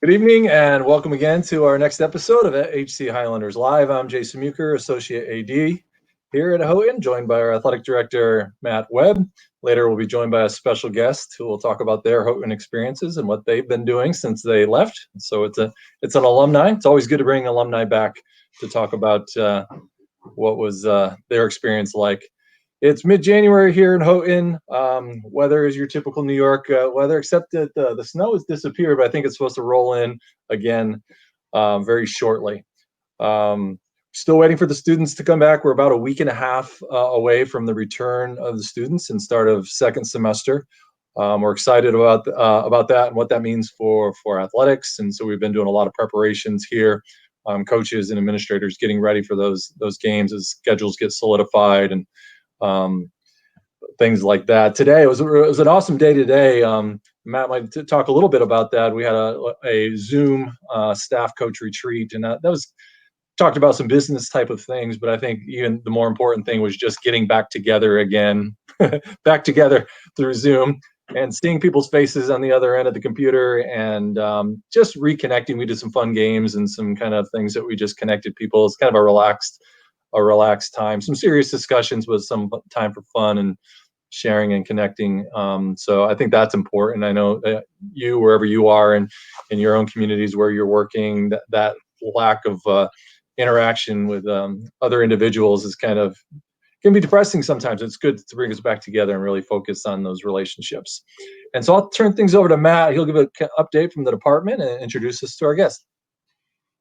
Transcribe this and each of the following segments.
Good evening and welcome again to our next episode of HC Highlanders Live. I'm Jason Muker, Associate AD here at Houghton, joined by our Athletic Director, Matt Webb. Later, we'll be joined by a special guest who will talk about their Houghton experiences and what they've been doing since they left. So it's an alumni. It's always good to bring alumni back to talk about what was their experience like. It's mid-January here in Houghton. Weather is your typical New York weather, except that the snow has disappeared, but I think it's supposed to roll in again very shortly. Still waiting for the students to come back. We're about a week and a half away from the return of the students and start of second semester. We're excited about that and what that means for athletics. And so we've been doing a lot of preparations here. Coaches and administrators getting ready for those games as schedules get solidified and things like that. Today it was an awesome day today. Matt might talk a little bit about that. We had a Zoom staff coach retreat, and that was talked about some business type of things, but I think even the more important thing was just getting back together again, back together through Zoom and seeing people's faces on the other end of the computer and just reconnecting. We did some fun games and some kind of things that we just connected people. It's kind of a relaxed time, some serious discussions with some time for fun and sharing and connecting. So I think that's important. I know that you, wherever you are in your own communities where you're working, that lack of interaction with other individuals is can be depressing sometimes. It's good to bring us back together and really focus on those relationships. And so I'll turn things over to Matt. He'll give an update from the department and introduce us to our guest.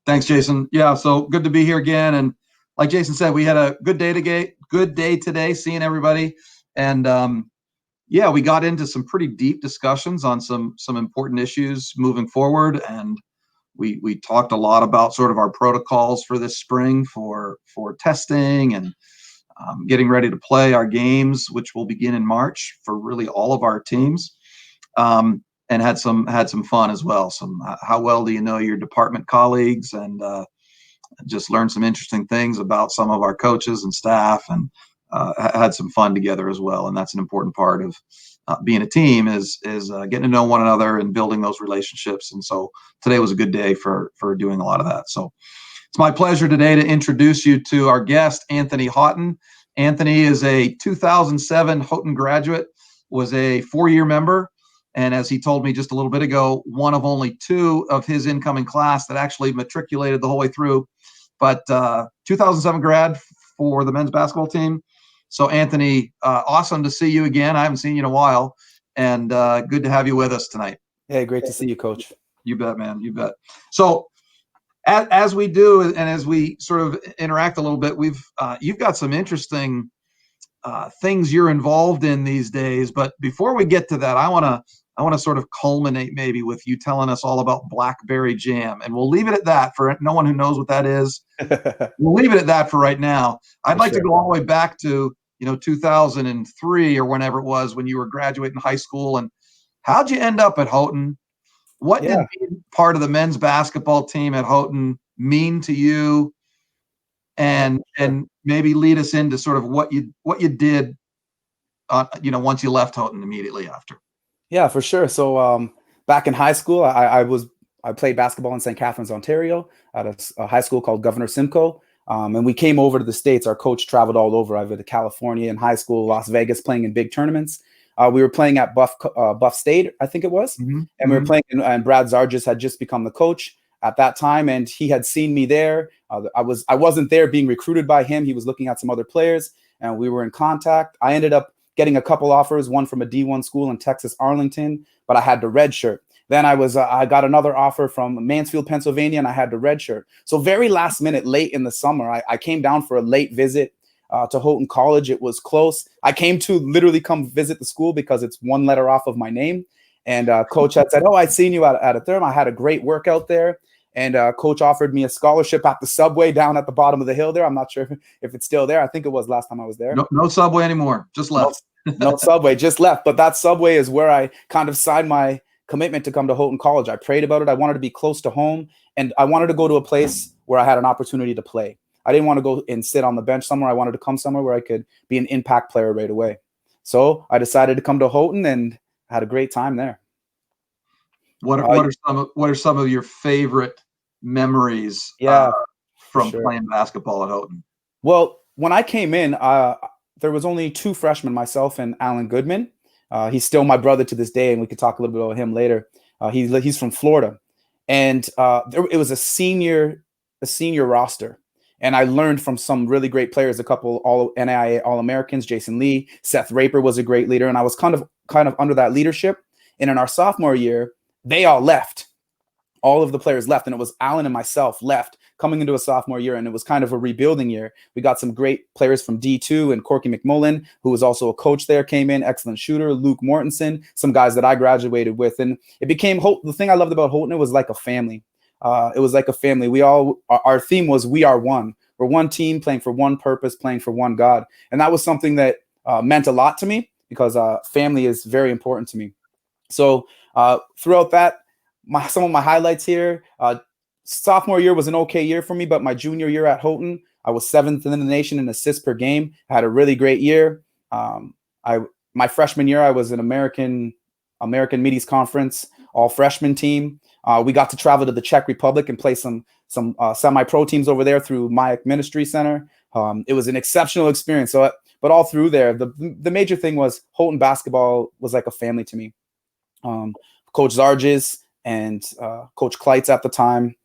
Thanks, Jason. Yeah, so good to be here again. And like Jason said, we had a good day today, seeing everybody. And we got into some pretty deep discussions on some important issues moving forward. And we talked a lot about sort of our protocols for this spring for testing and getting ready to play our games, which will begin in March for really all of our teams. And had some fun as well. How well do you know your department colleagues, and just learned some interesting things about some of our coaches and staff, and had some fun together as well. And that's an important part of being a team is getting to know one another and building those relationships. And so today was a good day for doing a lot of that. So it's my pleasure today to introduce you to our guest, Anthony Haughton. Anthony is a 2007 Houghton graduate, was a 4-year member, and as he told me just a little bit ago, one of only 2 of his incoming class that actually matriculated the whole way through. But 2007 grad for the men's basketball team. So Anthony, awesome to see you again. I haven't seen you in a while, and good to have you with us tonight. Hey, great to see you, Coach. You bet, man. You bet. So as we do, and as we sort of interact a little bit, you've got some interesting things you're involved in these days. But before we get to that, I want to sort of culminate maybe with you telling us all about blackberry jam, and we'll leave it at that for no one who knows what that is. We'll leave it at that for right now. I'd like to go all the way back to 2003 or whenever it was when you were graduating high school. And how'd you end up at Houghton? What did being part of the men's basketball team at Houghton mean to you? And maybe lead us into sort of what you did, once you left Houghton immediately after. Yeah, for sure. So back in high school, I played basketball in St. Catharines, Ontario, at a high school called Governor Simcoe. And we came over to the States. Our coach traveled all over. I went to California in high school, Las Vegas, playing in big tournaments. We were playing at Buff State, I think it was. Mm-hmm. And we were playing, and Brad Zargis had just become the coach at that time, and he had seen me there. I wasn't there being recruited by him. He was looking at some other players, and we were in contact. I ended up getting a couple offers, one from a D1 school in Texas, Arlington, but I had to redshirt. Then I got another offer from Mansfield, Pennsylvania, and I had to redshirt. So very last minute, late in the summer, I came down for a late visit to Houghton College. It was close. I came to literally come visit the school because it's one letter off of my name. And coach had said, I'd seen you at a therm. I had a great workout there. And coach offered me a scholarship at the Subway down at the bottom of the hill there. I'm not sure if it's still there. I think it was last time I was there. No Subway anymore. Just left. No Subway, just left. But that Subway is where I kind of signed my commitment to come to Houghton College. I prayed about it. I wanted to be close to home, and I wanted to go to a place where I had an opportunity to play. I didn't want to go and sit on the bench somewhere. I wanted to come somewhere where I could be an impact player right away. So I decided to come to Houghton and had a great time there. What are some of your favorite memories Yeah, from sure. playing basketball at Houghton? Well, when I came in, there was only two freshmen, myself and Alan Goodman. He's still my brother to this day, and we could talk a little bit about him later. He's from Florida, and it was a senior roster. And I learned from some really great players, a couple all NAIA All-Americans, Jason Lee, Seth Raper was a great leader, and I was kind of under that leadership. And in our sophomore year, they all left. All of the players left, and it was Alan and myself left coming into a sophomore year, and it was kind of a rebuilding year. We got some great players from D2, and Corky McMullen, who was also a coach there, came in, excellent shooter, Luke Mortensen, some guys that I graduated with, and it became the thing I loved about Houghton, it was like a family. It was like a family. Our theme was we are one. We're one team playing for one purpose, playing for one God, and that was something that meant a lot to me because family is very important to me. So throughout that, some of my highlights here. Sophomore year was an okay year for me, but my junior year at Houghton, I was 7th in the nation in assists per game. I had a really great year. My freshman year, I was an American Medes Conference all freshman team. We got to travel to the Czech Republic and play some semi-pro teams over there through Mayak Ministry Center. It was an exceptional experience. So, but all through there, the major thing was Houghton basketball was like a family to me. Coach Zarges and Coach Kleitz at the time,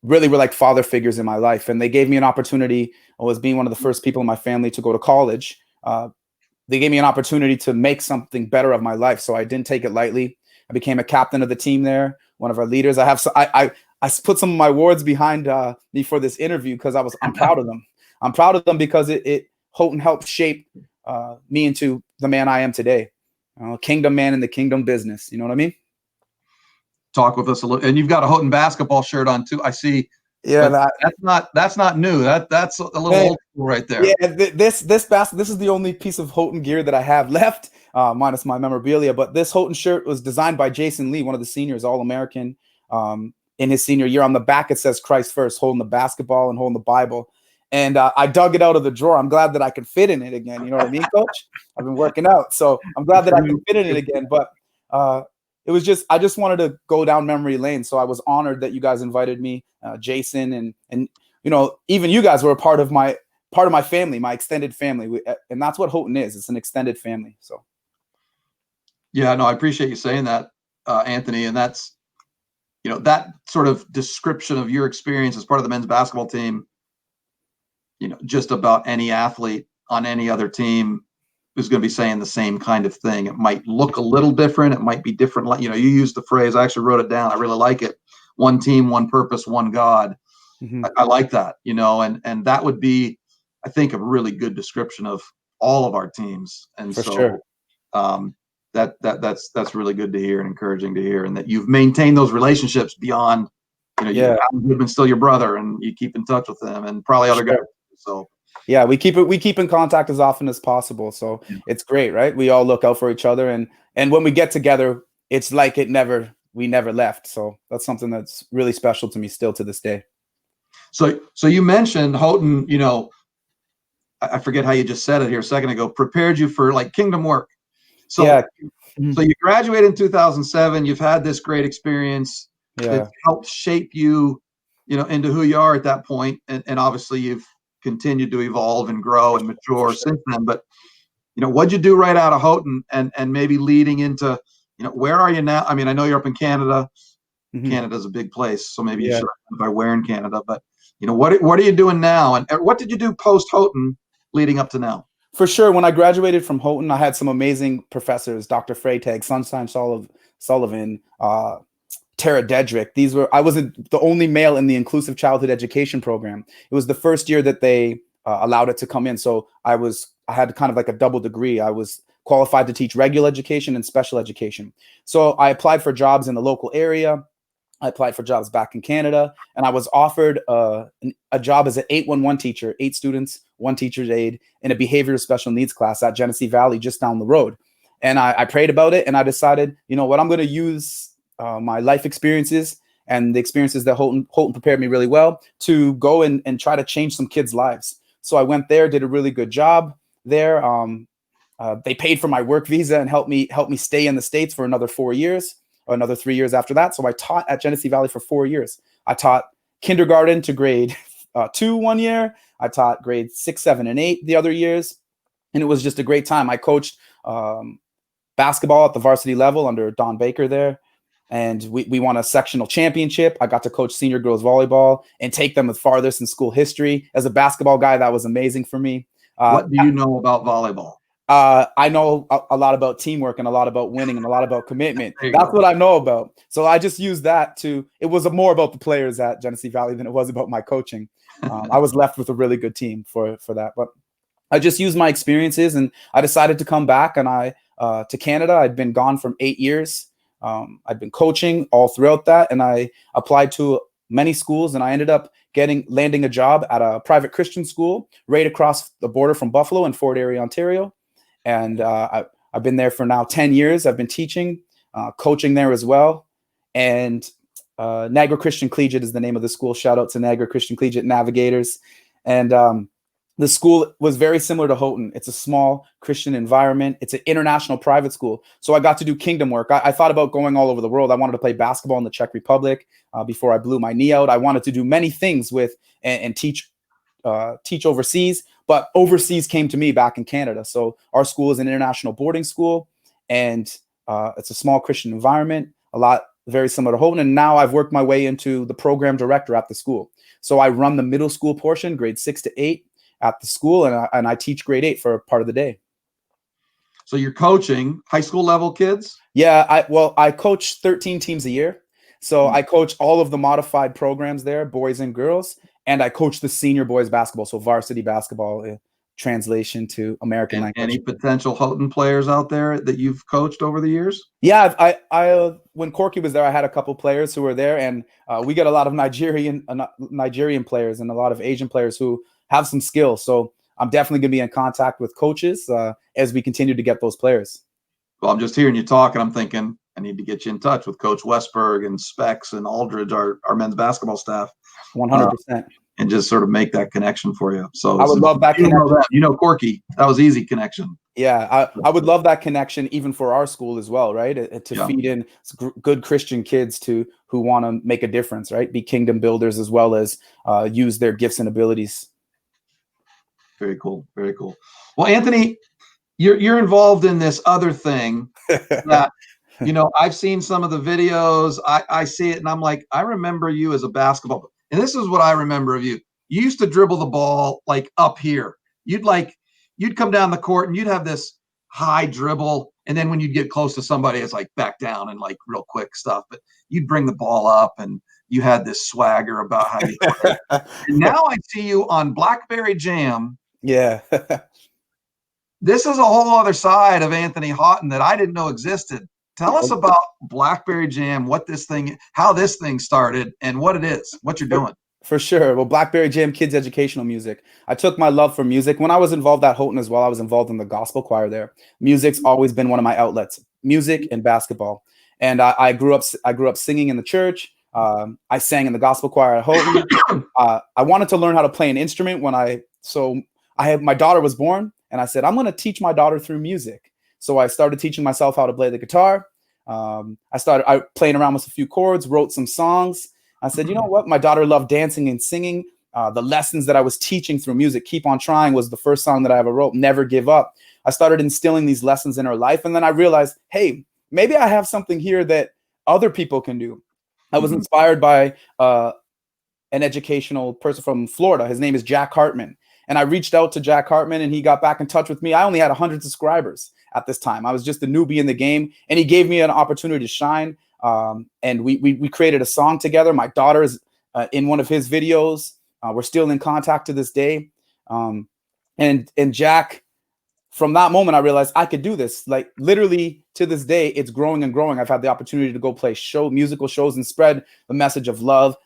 really were like father figures in my life. And they gave me an opportunity. I was being one of the first people in my family to go to college. They gave me an opportunity to make something better of my life. So I didn't take it lightly. I became a captain of the team there, one of our leaders. I put some of my awards behind me for this interview because I'm proud of them. I'm proud of them because Houghton helped shape me into the man I am today. Kingdom man in the kingdom business. You know what I mean? Talk with us a little, and you've got a Houghton basketball shirt on too. I see. Yeah, that's not new. That's a little old school right there. Yeah, this is the only piece of Houghton gear that I have left, minus my memorabilia. But this Houghton shirt was designed by Jason Lee, one of the seniors, All-American, in his senior year. On the back it says Christ first, holding the basketball and holding the Bible. And I dug it out of the drawer. I'm glad that I could fit in it again. You know what I mean, Coach? I've been working out, so I'm glad that I can fit in it again. But it was I just wanted to go down memory lane. So I was honored that you guys invited me, Jason, and even you guys were a part of my family, my extended family, and that's what Houghton is. It's an extended family. So, yeah, no, I appreciate you saying that, Anthony, and that's that sort of description of your experience as part of the men's basketball team. Just about any athlete on any other team who's going to be saying the same kind of thing. It might look a little different. It might be different. You used the phrase, I actually wrote it down. I really like it. One team, one purpose, one God. Mm-hmm. I like that, and that would be, I think, a really good description of all of our teams. And for sure. That's really good to hear and encouraging to hear. And that you've maintained those relationships beyond, Alan Goodman's still your brother and you keep in touch with them and probably other guys. So yeah, we keep in contact as often as possible. So it's great, right? We all look out for each other, and when we get together, it's like we never left. So that's something that's really special to me still to this day. So you mentioned Houghton, I forget how you just said it here a second ago, prepared you for like kingdom work. So yeah. So you graduated in 2007. You've had this great experience. Yeah. It's helped shape you, into who you are at that point. And obviously you've continued to evolve and grow and mature since then. But, what'd you do right out of Houghton and maybe leading into, where are you now? I mean, I know you're up in Canada. Mm-hmm. Canada's a big place. So maybe you should identify where in Canada. But, what are you doing now? And what did you do post Houghton leading up to now? For sure. When I graduated from Houghton, I had some amazing professors, Dr. Freytag, Sunshine Sullivan, Tara Dedrick. I wasn't the only male in the inclusive childhood education program. It was the first year that they allowed it to come in. So I had kind of like a double degree. I was qualified to teach regular education and special education. So I applied for jobs in the local area. I applied for jobs back in Canada, and I was offered a job as an 811 teacher, 8 students, 1 teacher's aide in a behavioral special needs class at Genesee Valley, just down the road. And I prayed about it, and I decided, what, I'm going to use my life experiences and the experiences that Houghton prepared me really well to go and try to change some kids' lives. So I went there, did a really good job there. They paid for my work visa and helped me stay in the States for another 4 years. another 3 years after that. So I taught at Genesee Valley for 4 years. I taught kindergarten to grade 2 1 year. I taught grade 6, 7, and 8 the other years. And it was just a great time. I coached basketball at the varsity level under Don Baker there. And we won a sectional championship. I got to coach senior girls volleyball and take them the farthest in school history. As a basketball guy, that was amazing for me. What do you know about volleyball? I know a lot about teamwork and a lot about winning and a lot about commitment. That's what I know about. So I just used that it was more about the players at Genesee Valley than it was about my coaching. I was left with a really good team for that. But I just used my experiences, and I decided to come back and to Canada. I'd been gone from 8 years. I'd been coaching all throughout that, and I applied to many schools, and I ended up landing a job at a private Christian school right across the border from Buffalo in Fort Erie, Ontario. And I've been there for now 10 years. I've been teaching, coaching there as well. And Niagara Christian Collegiate is the name of the school. Shout out to Niagara Christian Collegiate Navigators. And the school was very similar to Houghton. It's a small Christian environment. It's an international private school. So I got to do kingdom work. I thought about going all over the world. I wanted to play basketball in the Czech Republic before I blew my knee out. I wanted to do many things and teach overseas, but overseas came to me back in Canada. So our school is an international boarding school, and it's a small Christian environment, very similar to Houghton. And now I've worked my way into the program director at the school. So I run the middle school portion, grade 6 to 8 at the school, and I teach grade 8 for part of the day. So you're coaching high school level kids? Yeah, I coach 13 teams a year. So I coach all of the modified programs there, boys and girls, and I coach the senior boys basketball, so varsity basketball, translation to American language. Any potential Houghton players out there that you've coached over the years? Yeah, I when Corky was there, I had a couple players who were there, and we get a lot of Nigerian players and a lot of Asian players who have some skills. So I'm definitely going to be in contact with coaches as we continue to get those players. Well, I'm just hearing you talk, and I'm thinking I need to get you in touch with Coach Westberg and Specs and Aldridge, our men's basketball staff. 100%. And just sort of make that connection for you. So I would love that connection. Corky, that was easy connection. Yeah, I would love that connection even for our school as well, right? To feed in good Christian kids who want to make a difference, right? Be kingdom builders as well as use their gifts and abilities. Very cool. Very cool. Well, Anthony, you're involved in this other thing that, I've seen some of the videos. I see it and I'm like, I remember you as a basketball player. And this is what I remember of you. You used to dribble the ball like up here. You'd come down the court and you'd have this high dribble. And then when you'd get close to somebody, it's like back down and like real quick stuff. But you'd bring the ball up and you had this swagger about how you play. And now I see you on Blackberry Jam. Yeah. This is a whole other side of Anthony Haughton that I didn't know existed. Tell us about Blackberry Jam, how this thing started and what it is, what you're doing. For sure. Well, Blackberry Jam, kids educational music. I took my love for music. When I was involved at Houghton as well, I was involved in the gospel choir there. Music's always been one of my outlets, music and basketball. And I grew up singing in the church. I sang in the gospel choir at Houghton. I wanted to learn how to play an instrument my daughter was born, and I said, I'm going to teach my daughter through music. So I started teaching myself how to play the guitar. I started playing around with a few chords, wrote some songs. I said, you know what? My daughter loved dancing and singing. The lessons that I was teaching through music, Keep On Trying was the first song that I ever wrote, Never Give Up. I started instilling these lessons in her life. And then I realized, hey, maybe I have something here that other people can do. I was inspired by an educational person from Florida. His name is Jack Hartman. And I reached out to Jack Hartman and he got back in touch with me. I only had 100 subscribers at this time. I was just a newbie in the game, and he gave me an opportunity to shine. And we created a song together. My daughter is in one of his videos. We're still in contact to this day. And Jack, from that moment, I realized I could do this. Like literally to this day, it's growing and growing. I've had the opportunity to go play musical shows and spread the message of love,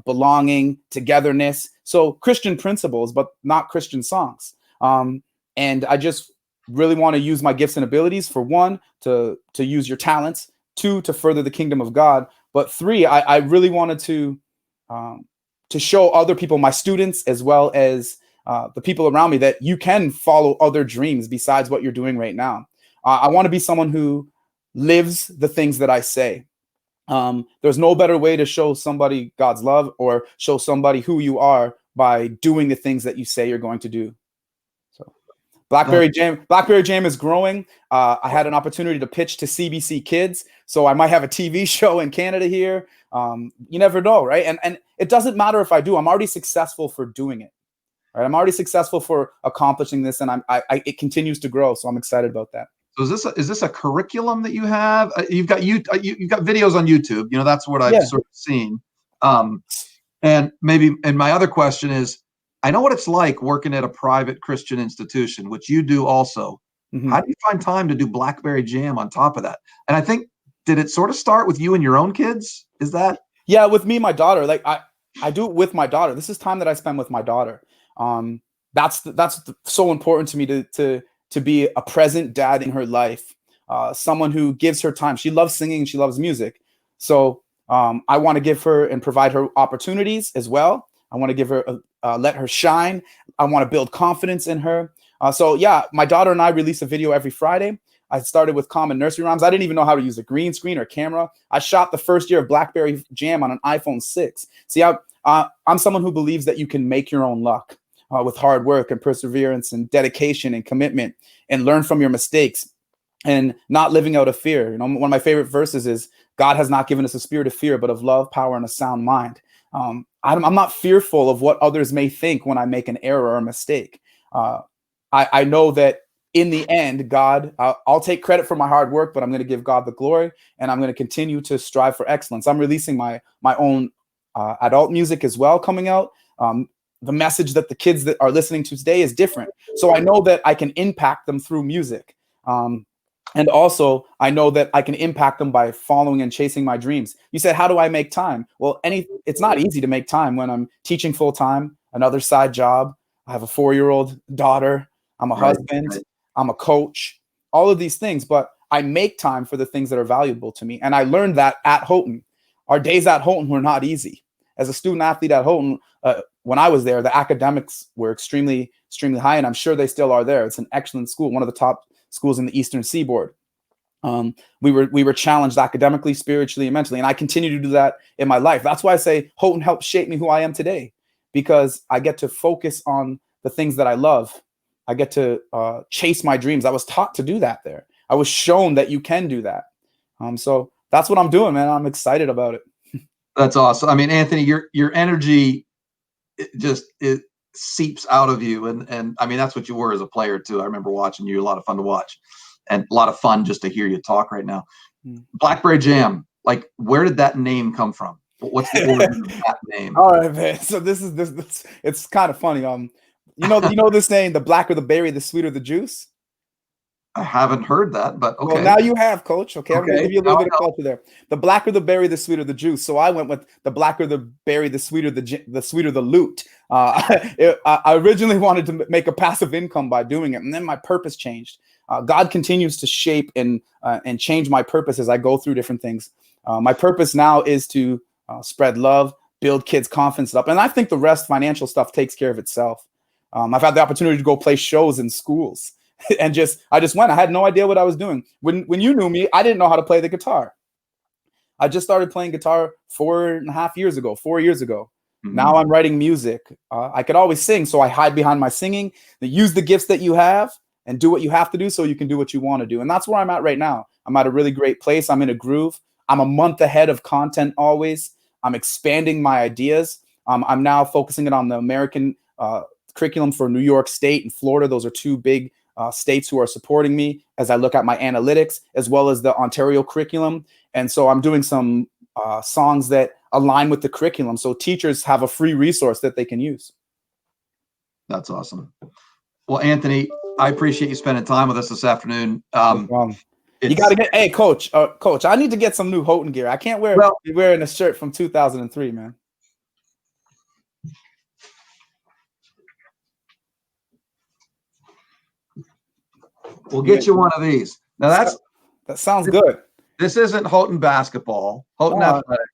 belonging, togetherness. So Christian principles, but not Christian songs. And I just really want to use my gifts and abilities, for one, to use your talents, 2, to further the kingdom of God. But 3, I really wanted to show other people, my students, as well as the people around me, that you can follow other dreams besides what you're doing right now. I want to be someone who lives the things that I say. There's no better way to show somebody God's love or show somebody who you are by doing the things that you say you're going to do. So Blackberry Jam is growing. I had an opportunity to pitch to CBC Kids, so I might have a TV show in Canada here. You never know, right? And it doesn't matter if I do. I'm already successful for doing it. Right? I'm already successful for accomplishing this, and it continues to grow. So I'm excited about that. So is this a curriculum that you have? You've got videos on YouTube. You know, that's what I've sort of seen. And my other question is, I know what it's like working at a private Christian institution, which you do also. Mm-hmm. How do you find time to do Blackberry Jam on top of that? And I think, did it sort of start with you and your own kids? Is that? Yeah, with me, my daughter. Like I do it with my daughter. This is time that I spend with my daughter. That's so important to me to be a present dad in her life, someone who gives her time. She loves singing and she loves music. So I want to give her and provide her opportunities as well. I want to give her, let her shine. I want to build confidence in her. So yeah, my daughter and I release a video every Friday. I started with common nursery rhymes. I didn't even know how to use a green screen or camera. I shot the first year of Blackberry Jam on an iPhone 6. See, I'm someone who believes that you can make your own luck with hard work and perseverance and dedication and commitment, and learn from your mistakes and not living out of fear. You know, one of my favorite verses is, God has not given us a spirit of fear, but of love, power, and a sound mind. I'm not fearful of what others may think when I make an error or a mistake. I know that in the end, God, I'll take credit for my hard work, but I'm going to give God the glory, and I'm going to continue to strive for excellence. I'm releasing my own adult music as well coming out. The message that the kids that are listening to today is different. So I know that I can impact them through music. And also, I know that I can impact them by following and chasing my dreams. You said, how do I make time? Well, it's not easy to make time when I'm teaching full time, another side job. I have a 4-year-old daughter. I'm a husband. Right. I'm a coach, all of these things. But I make time for the things that are valuable to me. And I learned that at Haughton. Our days at Haughton were not easy. As a student athlete at Haughton, when I was there, the academics were extremely, extremely high, and I'm sure they still are there. It's an excellent school, one of the top schools in the Eastern Seaboard. We were challenged academically, spiritually, and mentally, and I continue to do that in my life. That's why I say Haughton helped shape me who I am today, because I get to focus on the things that I love. I get to chase my dreams. I was taught to do that there. I was shown that you can do that. So that's what I'm doing, man. I'm excited about it. That's awesome. I mean, Anthony, your energy it seeps out of you, and I mean, that's what you were as a player too. I remember watching you. A lot of fun to watch, and a lot of fun just to hear you talk right now. Blackberry Jam, like, where did that name come from? What's the origin of that name? All right, man. So this it's kind of funny. You know this saying, the blacker the berry, the sweeter the juice. I haven't heard that, but okay. Well, now you have, Coach. Okay, I'm going to give you a little bit of culture there. The blacker the berry, the sweeter the juice. So I went with the blacker the berry, the sweeter the loot. I originally wanted to make a passive income by doing it, and then my purpose changed. God continues to shape and change my purpose as I go through different things. My purpose now is to spread love, build kids' confidence up, and I think the rest, financial stuff, takes care of itself. I've had the opportunity to go play shows in schools. And I just went. I had no idea what I was doing. When you knew me, I didn't know how to play the guitar. I just started playing guitar 4.5 years ago, 4 years ago. Mm-hmm. Now I'm writing music. I could always sing, so I hide behind my singing. Use the gifts that you have and do what you have to do so you can do what you want to do. And that's where I'm at right now. I'm at a really great place. I'm in a groove. I'm a month ahead of content always. I'm expanding my ideas. I'm now focusing it on the American curriculum for New York State and Florida. Those are two big states who are supporting me as I look at my analytics, as well as the Ontario curriculum. And so I'm doing some songs that align with the curriculum, so teachers have a free resource that they can use. That's awesome. Well, Anthony, I appreciate you spending time with us this afternoon. You got to get, hey, Coach, I need to get some new Haughton gear. I can't be wearing a shirt from 2003, man. We'll get you one of these. Now that sounds good. This isn't Haughton basketball, Haughton athletics,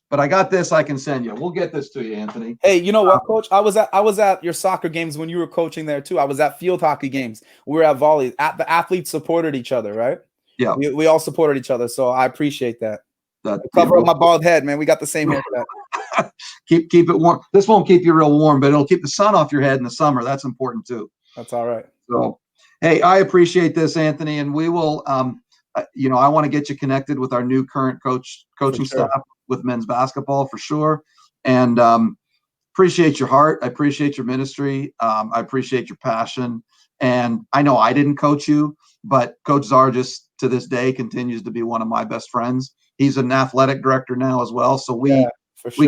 but I got this I can send you. We'll get this to you, Anthony. Hey, you know what, Coach? I was at your soccer games when you were coaching there too. I was at field hockey games. We were at volleys. The athletes supported each other, right? Yeah. We all supported each other, so I appreciate that. that Cover up my bald head, man. We got the same haircut. keep it warm. This won't keep you real warm, but it'll keep the sun off your head in the summer. That's important too. That's all right. So, hey, I appreciate this, Anthony, and we will. I want to get you connected with our new current coaching staff with men's basketball for sure, and appreciate your heart. I appreciate your ministry. I appreciate your passion, and I know I didn't coach you, but Coach Zargis to this day continues to be one of my best friends. He's an athletic director now as well, so we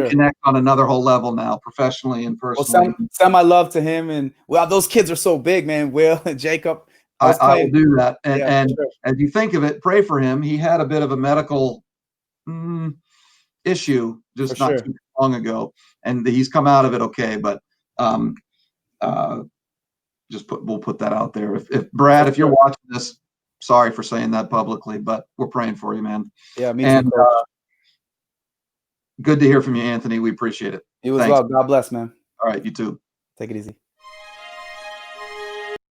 connect on another whole level now, professionally and personally. Well, send my love to him, and those kids are so big, man. Will and Jacob. I will do that, and as you think of it, pray for him. He had a bit of a medical issue just not too long ago, and he's come out of it okay. But we'll put that out there. If Brad, if you're watching this, sorry for saying that publicly, but we're praying for you, man. Yeah, me too. Good to hear from you, Anthony. We appreciate it. You as well. God bless, man. All right, you too. Take it easy.